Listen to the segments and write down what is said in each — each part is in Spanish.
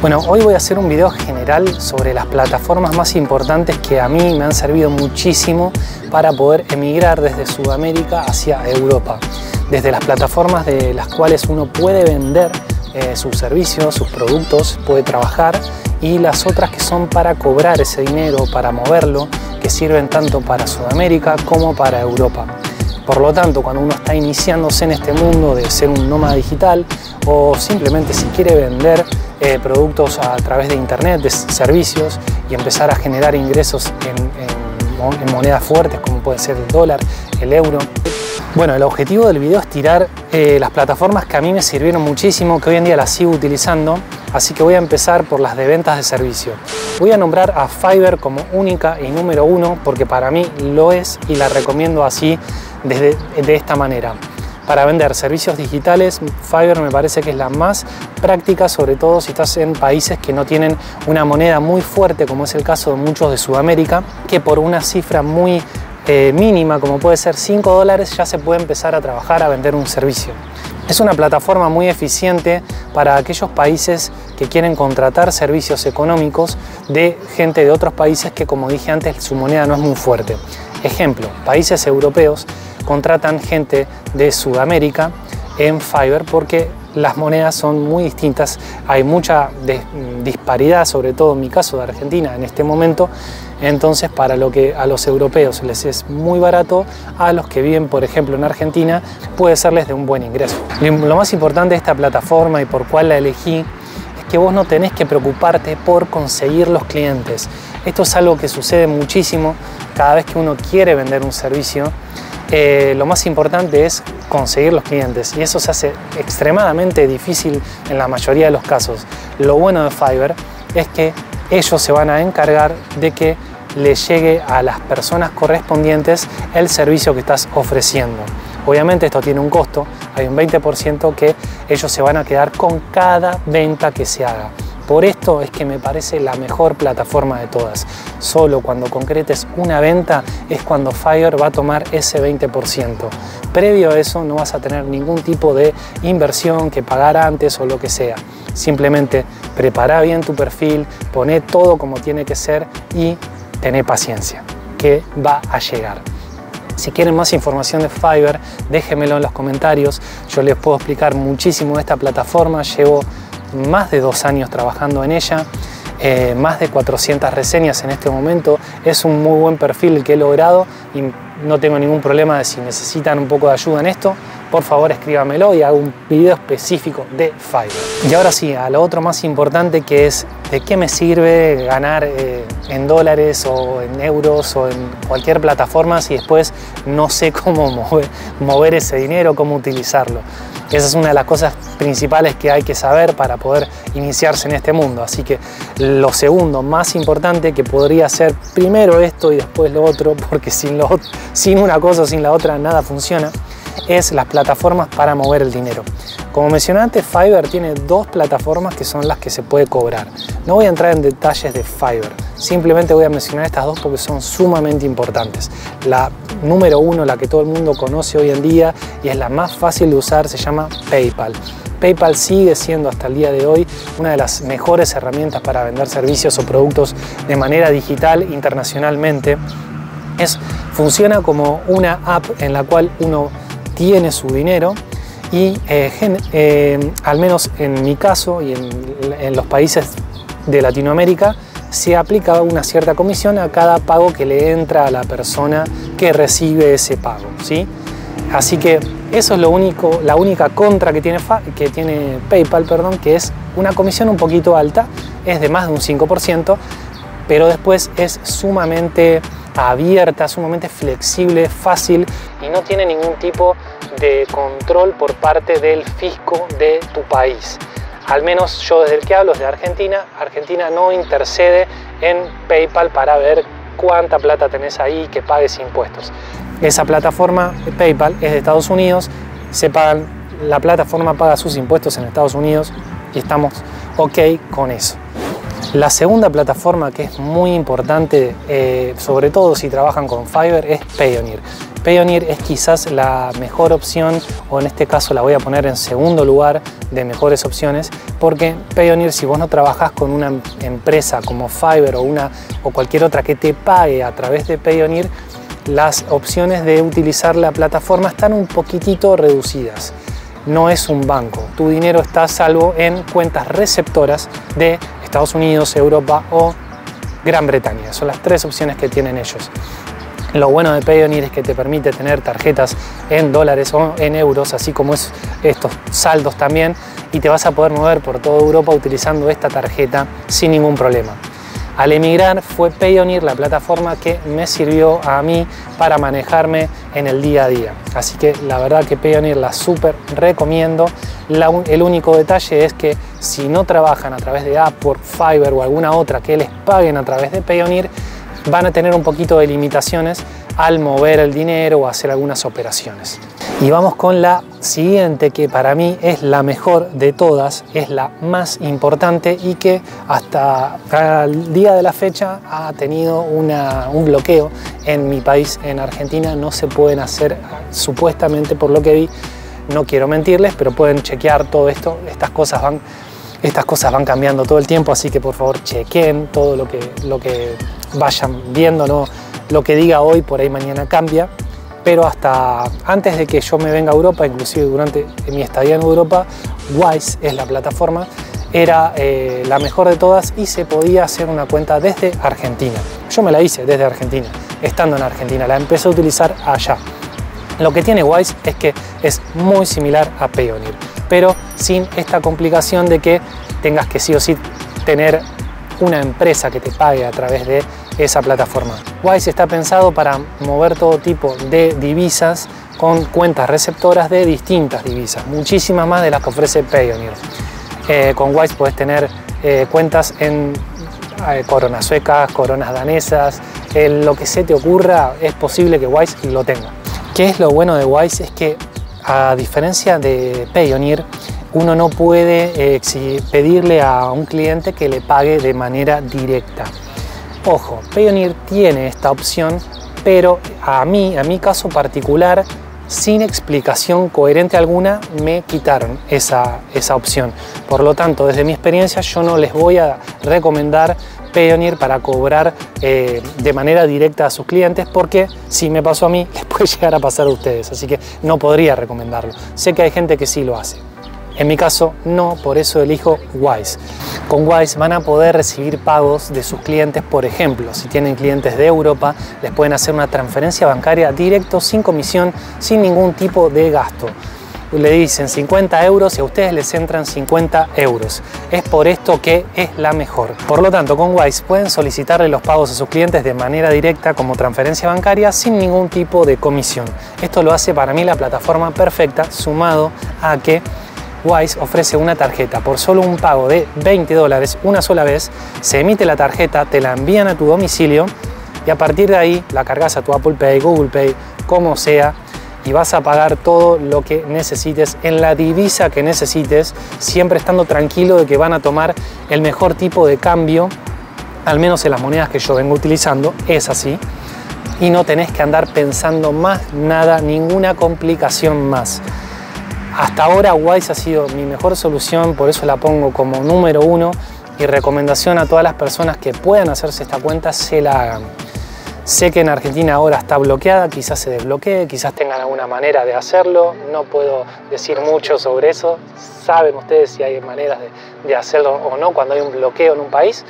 Bueno, hoy voy a hacer un video general sobre las plataformas más importantes que a mí me han servido muchísimo para poder emigrar desde Sudamérica hacia Europa. Desde las plataformas de las cuales uno puede vender sus servicios, sus productos, puede trabajar, y las otras que son para cobrar ese dinero, para moverlo, que sirven tanto para Sudamérica como para Europa. Por lo tanto, cuando uno está iniciándose en este mundo de ser un nómada digital, o simplemente si quiere vender productos a través de internet, de servicios, y empezar a generar ingresos en monedas fuertes como puede ser el dólar, el euro. Bueno, el objetivo del video es tirar las plataformas que a mí me sirvieron muchísimo, que hoy en día las sigo utilizando, así que voy a empezar por las de ventas de servicio. Voy a nombrar a Fiverr como única y número uno porque para mí lo es y la recomiendo así de esta manera. Para vender servicios digitales, Fiverr me parece que es la más práctica, sobre todo si estás en países que no tienen una moneda muy fuerte, como es el caso de muchos de Sudamérica, que por una cifra muy mínima, como puede ser $5, ya se puede empezar a trabajar a vender un servicio. Es una plataforma muy eficiente para aquellos países que quieren contratar servicios económicos de gente de otros países que, como dije antes, su moneda no es muy fuerte. Ejemplo, países europeos contratan gente de Sudamérica en Fiverr porque las monedas son muy distintas, hay mucha disparidad, sobre todo en mi caso de Argentina en este momento. Entonces, para lo que a los europeos les es muy barato, a los que viven, por ejemplo, en Argentina, puede serles de un buen ingreso. Lo más importante de esta plataforma y por cuál la elegí es que vos no tenés que preocuparte por conseguir los clientes. Esto es algo que sucede muchísimo cada vez que uno quiere vender un servicio. Lo más importante es conseguir los clientes y eso se hace extremadamente difícil en la mayoría de los casos. Lo bueno de Fiverr es que ellos se van a encargar de que le llegue a las personas correspondientes el servicio que estás ofreciendo. Obviamente esto tiene un costo, hay un 20% que ellos se van a quedar con cada venta que se haga. Por esto es que me parece la mejor plataforma de todas. Solo cuando concretes una venta es cuando Fiverr va a tomar ese 20%. Previo a eso no vas a tener ningún tipo de inversión que pagar antes o lo que sea. Simplemente prepara bien tu perfil, poné todo como tiene que ser y tené paciencia, que va a llegar. Si quieren más información de Fiverr, déjenmelo en los comentarios. Yo les puedo explicar muchísimo de esta plataforma. Llevo más de 2 años trabajando en ella, más de 400 reseñas en este momento. Es un muy buen perfil el que he logrado y no tengo ningún problema de si necesitan un poco de ayuda en esto, por favor escríbamelo y hago un video específico de Fiverr. Y ahora sí, a lo otro más importante, que es de qué me sirve ganar en dólares o en euros o en cualquier plataforma si después no sé cómo mover ese dinero, cómo utilizarlo. Esa es una de las cosas principales que hay que saber para poder iniciarse en este mundo. Así que lo segundo más importante, que podría ser primero esto y después lo otro, porque sin una cosa o sin la otra nada funciona, es las plataformas para mover el dinero. Como mencioné antes, Fiverr tiene 2 plataformas que son las que se puede cobrar. No voy a entrar en detalles de Fiverr, simplemente voy a mencionar estas 2 porque son sumamente importantes. La número 1, la que todo el mundo conoce hoy en día y es la más fácil de usar, se llama PayPal. PayPal sigue siendo hasta el día de hoy una de las mejores herramientas para vender servicios o productos de manera digital internacionalmente. Funciona como una app en la cual uno tiene su dinero y al menos en mi caso y en los países de Latinoamérica se aplica una cierta comisión a cada pago que le entra a la persona que recibe ese pago, ¿sí? Así que eso es la única contra que tiene PayPal, que es una comisión un poquito alta, es de más de un 5%, pero después es sumamente abierta, sumamente flexible, fácil y no tiene ningún tipo de control por parte del fisco de tu país. Al menos yo desde el que hablo, desde Argentina. Argentina no intercede en PayPal para ver cuánta plata tenés ahí que pagues impuestos. Esa plataforma PayPal es de Estados Unidos, la plataforma paga sus impuestos en Estados Unidos y estamos ok con eso. La segunda plataforma que es muy importante, sobre todo si trabajan con Fiverr, es Payoneer. Payoneer es quizás la mejor opción, o en este caso la voy a poner en segundo lugar de mejores opciones, porque Payoneer, si vos no trabajás con una empresa como Fiverr o cualquier otra que te pague a través de Payoneer, las opciones de utilizar la plataforma están un poquitito reducidas. No es un banco, tu dinero está a salvo en cuentas receptoras de Estados Unidos, Europa o Gran Bretaña. Son las tres opciones que tienen ellos. Lo bueno de Payoneer es que te permite tener tarjetas en dólares o en euros, así como estos saldos también, y te vas a poder mover por toda Europa utilizando esta tarjeta sin ningún problema. Al emigrar fue Payoneer la plataforma que me sirvió a mí para manejarme en el día a día. Así que la verdad que Payoneer la súper recomiendo. El único detalle es que si no trabajan a través de Upwork, Fiverr o alguna otra que les paguen a través de Payoneer, van a tener un poquito de limitaciones al mover el dinero o hacer algunas operaciones. Y vamos con la siguiente, que para mí es la mejor de todas, es la más importante y que hasta el día de la fecha ha tenido un bloqueo en mi país, en Argentina. No se pueden hacer, supuestamente por lo que vi, no quiero mentirles, pero pueden chequear todo esto. Estas cosas van cambiando todo el tiempo, así que por favor chequen todo lo que vayan viendo, ¿no? Lo que diga hoy por ahí mañana cambia. Pero hasta antes de que yo me venga a Europa, inclusive durante mi estadía en Europa, Wise es la plataforma, era la mejor de todas y se podía hacer una cuenta desde Argentina. Yo me la hice desde Argentina, estando en Argentina, la empecé a utilizar allá. Lo que tiene Wise es que es muy similar a Payoneer, pero sin esta complicación de que tengas que sí o sí tener una empresa que te pague a través de esa plataforma. Wise está pensado para mover todo tipo de divisas con cuentas receptoras de distintas divisas, muchísimas más de las que ofrece Payoneer. Con Wise puedes tener cuentas en coronas suecas, coronas danesas, lo que se te ocurra es posible que Wise lo tenga. ¿Qué es lo bueno de Wise? Es que a diferencia de Payoneer, uno no puede pedirle a un cliente que le pague de manera directa. Ojo, Payoneer tiene esta opción, pero a mi caso particular, sin explicación coherente alguna, me quitaron esa opción. Por lo tanto, desde mi experiencia, yo no les voy a recomendar Payoneer para cobrar de manera directa a sus clientes, porque si me pasó a mí, les puede llegar a pasar a ustedes, así que no podría recomendarlo. Sé que hay gente que sí lo hace. En mi caso no, por eso elijo Wise. Con Wise van a poder recibir pagos de sus clientes. Por ejemplo, si tienen clientes de Europa, les pueden hacer una transferencia bancaria directo, sin comisión, sin ningún tipo de gasto. Le dicen 50 euros y a ustedes les entran 50 euros. Es por esto que es la mejor. Por lo tanto, con Wise pueden solicitarle los pagos a sus clientes de manera directa como transferencia bancaria sin ningún tipo de comisión. Esto lo hace para mí la plataforma perfecta, sumado a que Wise ofrece una tarjeta por solo un pago de $20 una sola vez. Se emite la tarjeta, te la envían a tu domicilio y a partir de ahí la cargas a tu Apple Pay, Google Pay, como sea, y vas a pagar todo lo que necesites en la divisa que necesites, siempre estando tranquilo de que van a tomar el mejor tipo de cambio, al menos en las monedas que yo vengo utilizando, es así, y no tenés que andar pensando más nada, ninguna complicación más. Hasta ahora Wise ha sido mi mejor solución, por eso la pongo como número 1 y recomendación a todas las personas que puedan hacerse esta cuenta, se la hagan. Sé que en Argentina ahora está bloqueada, quizás se desbloquee, quizás tengan alguna manera de hacerlo, no puedo decir mucho sobre eso. Saben ustedes si hay maneras de hacerlo o no cuando hay un bloqueo en un país,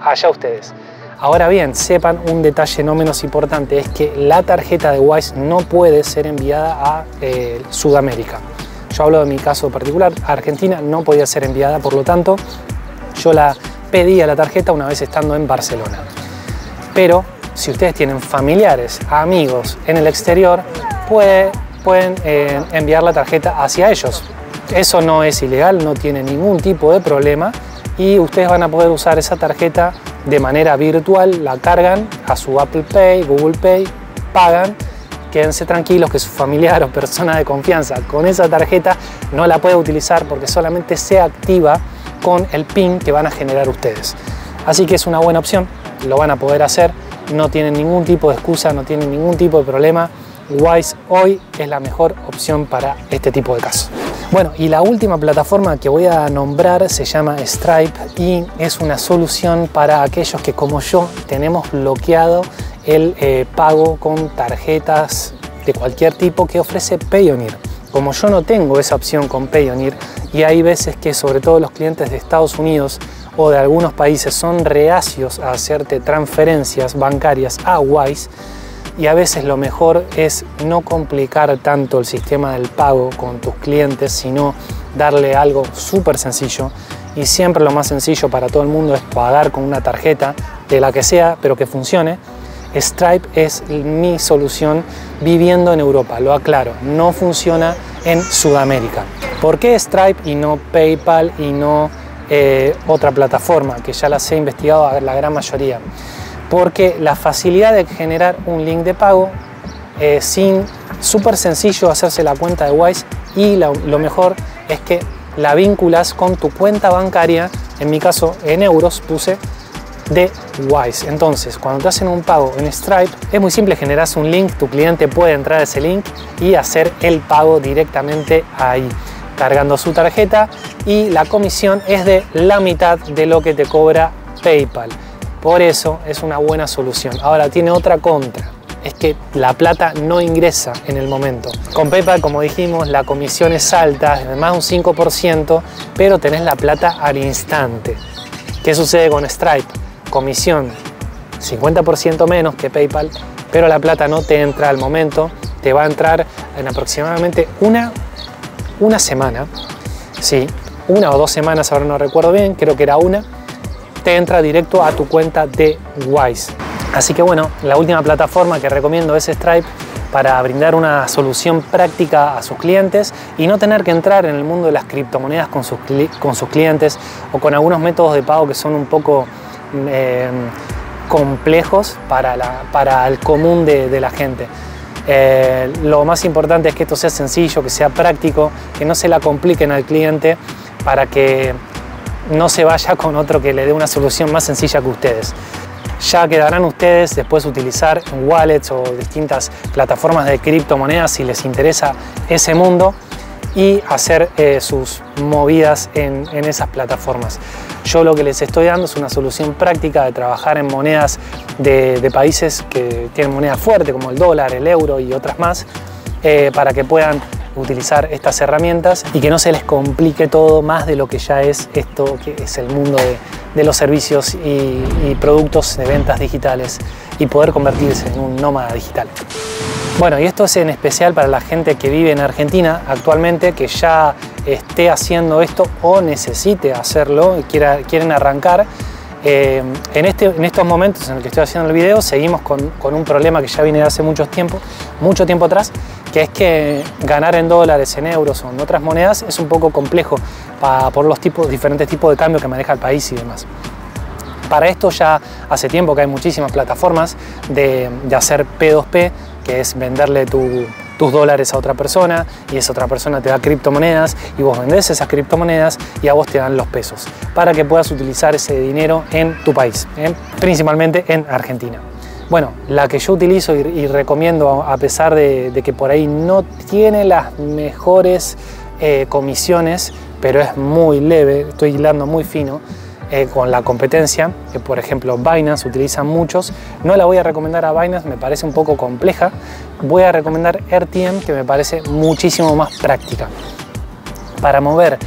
allá ustedes. Ahora bien, sepan un detalle no menos importante, es que la tarjeta de Wise no puede ser enviada a Sudamérica. Yo hablo de mi caso particular, Argentina no podía ser enviada, por lo tanto, yo la pedí a la tarjeta una vez estando en Barcelona. Pero si ustedes tienen familiares, amigos en el exterior, pueden enviar la tarjeta hacia ellos. Eso no es ilegal, no tiene ningún tipo de problema y ustedes van a poder usar esa tarjeta de manera virtual, la cargan a su Apple Pay, Google Pay, pagan. Quédense tranquilos que su familiar o persona de confianza con esa tarjeta no la puede utilizar porque solamente se activa con el PIN que van a generar ustedes. Así que es una buena opción, lo van a poder hacer, no tienen ningún tipo de excusa, no tienen ningún tipo de problema. Wise hoy es la mejor opción para este tipo de casos. Bueno, y la última plataforma que voy a nombrar se llama Stripe y es una solución para aquellos que, como yo, tenemos bloqueado el pago con tarjetas de cualquier tipo que ofrece Payoneer. Como yo no tengo esa opción con Payoneer, y hay veces que sobre todo los clientes de Estados Unidos o de algunos países son reacios a hacerte transferencias bancarias a Wise, y a veces lo mejor es no complicar tanto el sistema del pago con tus clientes, sino darle algo súper sencillo. Y siempre lo más sencillo para todo el mundo es pagar con una tarjeta de la que sea, pero que funcione. Stripe es mi solución viviendo en Europa, lo aclaro, no funciona en Sudamérica. ¿Por qué Stripe y no PayPal y no otra plataforma? Que ya las he investigado a la gran mayoría. Porque la facilidad de generar un link de pago súper sencillo hacerse la cuenta de Wise, y lo mejor es que la vinculas con tu cuenta bancaria, en mi caso en euros puse, de Wise. Entonces cuando te hacen un pago en Stripe es muy simple, generas un link, tu cliente puede entrar a ese link y hacer el pago directamente ahí, cargando su tarjeta, y la comisión es de la mitad de lo que te cobra PayPal. Por eso es una buena solución. Ahora tiene otra contra, es que la plata no ingresa en el momento. Con PayPal, como dijimos, la comisión es alta, de más de un 5%, pero tenés la plata al instante. ¿Qué sucede con Stripe? Comisión 50% menos que PayPal, pero la plata no te entra al momento, te va a entrar en aproximadamente una semana, sí, 1 o 2 semanas, ahora no recuerdo bien, creo que era una, te entra directo a tu cuenta de Wise. Así que bueno, la última plataforma que recomiendo es Stripe para brindar una solución práctica a sus clientes y no tener que entrar en el mundo de las criptomonedas con sus clientes o con algunos métodos de pago que son un poco complejos para el común de la gente. Lo más importante es que esto sea sencillo, que sea práctico, que no se la compliquen al cliente para que no se vaya con otro que le dé una solución más sencilla que ustedes. Ya quedarán ustedes después utilizar wallets o distintas plataformas de criptomonedas si les interesa ese mundo y hacer sus movidas en esas plataformas. Yo lo que les estoy dando es una solución práctica de trabajar en monedas de países que tienen moneda fuerte como el dólar, el euro y otras más, para que puedan utilizar estas herramientas y que no se les complique todo más de lo que ya es esto que es el mundo de los servicios y productos de ventas digitales, y poder convertirse en un nómada digital. Bueno, y esto es en especial para la gente que vive en Argentina actualmente, que ya esté haciendo esto o necesite hacerlo y quieren arrancar. En estos momentos en el que estoy haciendo el video seguimos con un problema que ya viene de hace mucho tiempo atrás, que es que ganar en dólares, en euros o en otras monedas es un poco complejo por los diferentes tipos de cambio que maneja el país y demás. Para esto ya hace tiempo que hay muchísimas plataformas de hacer P2P, que es venderle tus dólares a otra persona y esa otra persona te da criptomonedas y vos vendés esas criptomonedas y a vos te dan los pesos para que puedas utilizar ese dinero en tu país, principalmente en Argentina. Bueno, la que yo utilizo y recomiendo, a pesar de que por ahí no tiene las mejores comisiones, pero es muy leve, estoy hilando muy fino con la competencia, que por ejemplo Binance utilizan muchos. No la voy a recomendar a Binance, me parece un poco compleja. Voy a recomendar RTM, que me parece muchísimo más práctica. Para mover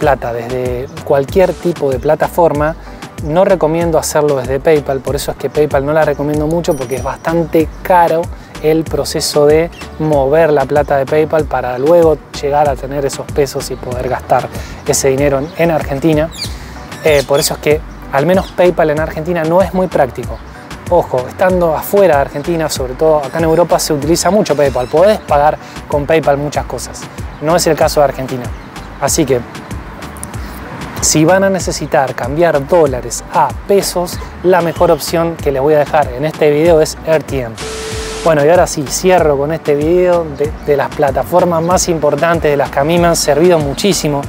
plata desde cualquier tipo de plataforma, no recomiendo hacerlo desde PayPal, por eso es que PayPal no la recomiendo mucho, porque es bastante caro el proceso de mover la plata de PayPal para luego llegar a tener esos pesos y poder gastar ese dinero en Argentina. Por eso es que al menos PayPal en Argentina no es muy práctico. Ojo, estando afuera de Argentina, sobre todo acá en Europa, se utiliza mucho PayPal. Podés pagar con PayPal muchas cosas. No es el caso de Argentina. Así que, si van a necesitar cambiar dólares a pesos, la mejor opción que les voy a dejar en este video es RTM. Bueno, y ahora sí, cierro con este video de las plataformas más importantes, de las que a mí me han servido muchísimo.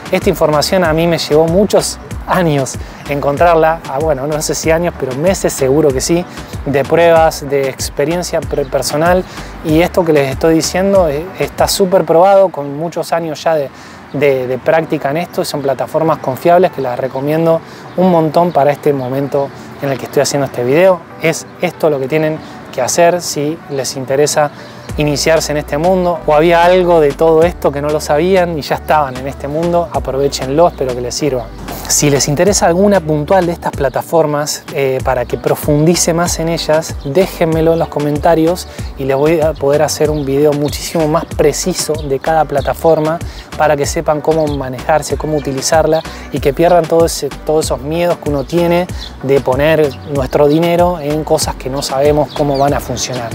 Esta información a mí me llevó muchos años encontrarla, bueno, no sé si años, pero meses seguro que sí, de pruebas, de experiencia personal, y esto que les estoy diciendo está súper probado, con muchos años ya de práctica en esto, y son plataformas confiables que las recomiendo un montón para este momento en el que estoy haciendo este video. Es esto lo que tienen que hacer si les interesa iniciarse en este mundo, o había algo de todo esto que no lo sabían y ya estaban en este mundo. Aprovechenlo, espero que les sirva. Si les interesa alguna puntual de estas plataformas para que profundice más en ellas, déjenmelo en los comentarios y les voy a poder hacer un video muchísimo más preciso de cada plataforma para que sepan cómo manejarse, cómo utilizarla y que pierdan todos esos miedos que uno tiene de poner nuestro dinero en cosas que no sabemos cómo van a funcionar.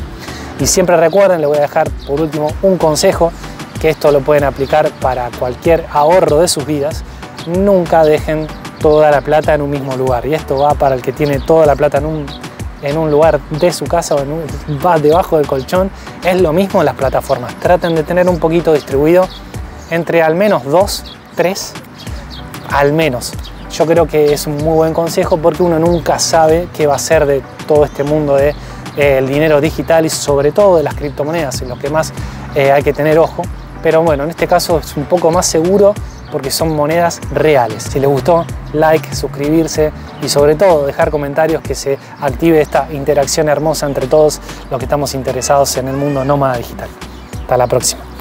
Y siempre recuerden, les voy a dejar por último un consejo, que esto lo pueden aplicar para cualquier ahorro de sus vidas. Nunca dejen toda la plata en un mismo lugar, y esto va para el que tiene toda la plata en un lugar de su casa o va debajo del colchón. Es lo mismo en las plataformas, traten de tener un poquito distribuido entre al menos 2, 3, al menos. Yo creo que es un muy buen consejo porque uno nunca sabe qué va a ser de todo este mundo el dinero digital y sobre todo de las criptomonedas, en lo que más hay que tener ojo. Pero bueno, en este caso es un poco más seguro porque son monedas reales. Si les gustó, like, suscribirse y sobre todo dejar comentarios, que se active esta interacción hermosa entre todos los que estamos interesados en el mundo nómada digital. Hasta la próxima.